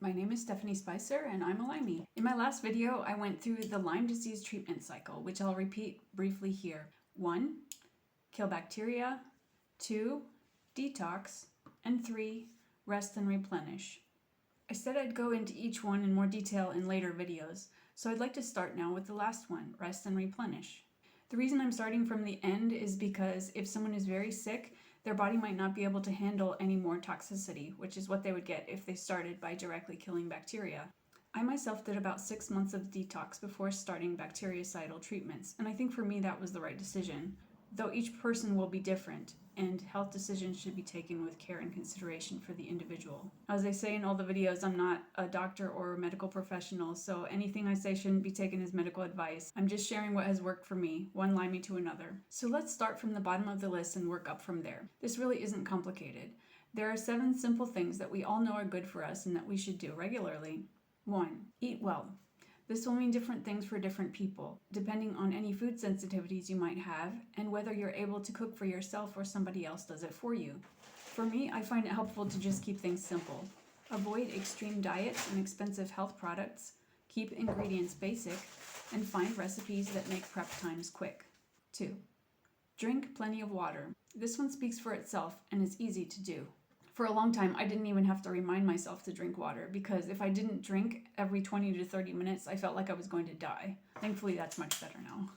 My name is Stephanie Spicer and I'm a Limey. In my last video, I went through the Lyme disease treatment cycle, which I'll repeat briefly here. 1. Kill bacteria. 2. Detox. And 3. Rest and replenish. I said I'd go into each one in more detail in later videos, so I'd like to start now with the last one, rest and replenish. The reason I'm starting from the end is because if someone is very sick, their body might not be able to handle any more toxicity, which is what they would get if they started by directly killing bacteria. I myself did about 6 months of detox before starting bactericidal treatments, and I think for me that was the right decision. Though each person will be different, and health decisions should be taken with care and consideration for the individual. As I say in all the videos, I'm not a doctor or a medical professional, so anything I say shouldn't be taken as medical advice. I'm just sharing what has worked for me, one Limey to another. So let's start from the bottom of the list and work up from there. This really isn't complicated. There are 7 simple things that we all know are good for us and that we should do regularly. 1. Eat well. This will mean different things for different people, depending on any food sensitivities you might have and whether you're able to cook for yourself or somebody else does it for you. For me, I find it helpful to just keep things simple. Avoid extreme diets and expensive health products, keep ingredients basic, and find recipes that make prep times quick. 2. Drink plenty of water. This one speaks for itself and is easy to do. For a long time, I didn't even have to remind myself to drink water because if I didn't drink every 20 to 30 minutes, I felt like I was going to die. Thankfully, that's much better now.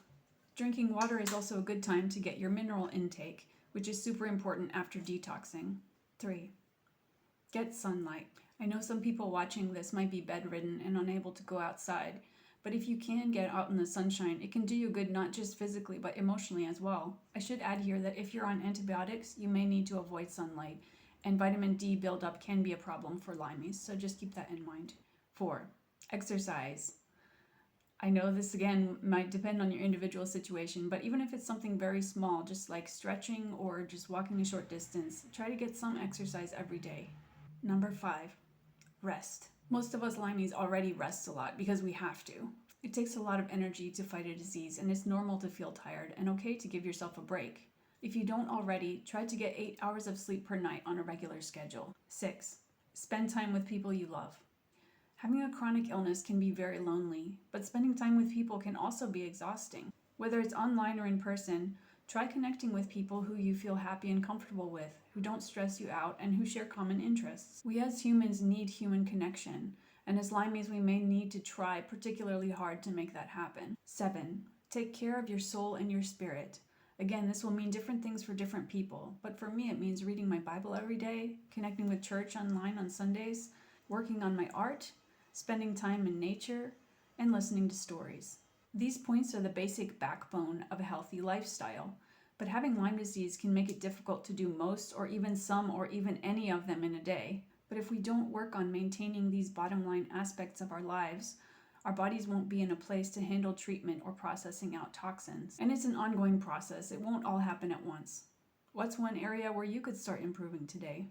Drinking water is also a good time to get your mineral intake, which is super important after detoxing. 3. Get sunlight. I know some people watching this might be bedridden and unable to go outside, but if you can get out in the sunshine, it can do you good not just physically but emotionally as well. I should add here that if you're on antibiotics, you may need to avoid sunlight, and vitamin D buildup can be a problem for Limeys, so just keep that in mind. 4. Exercise. I know this again might depend on your individual situation, but even if it's something very small, just like stretching or just walking a short distance, try to get some exercise every day. Number 5. Rest. Most of us Limeys already rest a lot because we have to. It takes a lot of energy to fight a disease, and it's normal to feel tired and okay to give yourself a break. If you don't already, try to get 8 hours of sleep per night on a regular schedule. 6. Spend time with people you love. Having a chronic illness can be very lonely, but spending time with people can also be exhausting. Whether it's online or in person, try connecting with people who you feel happy and comfortable with, who don't stress you out, and who share common interests. We as humans need human connection, and as Limeys we may need to try particularly hard to make that happen. 7. Take care of your soul and your spirit. Again, this will mean different things for different people, but for me it means reading my Bible every day, connecting with church online on Sundays, working on my art, spending time in nature, and listening to stories. These points are the basic backbone of a healthy lifestyle, but having Lyme disease can make it difficult to do most or even some or even any of them in a day. But if we don't work on maintaining these bottom line aspects of our lives, our bodies won't be in a place to handle treatment or processing out toxins. And it's an ongoing process. It won't all happen at once. What's one area where you could start improving today?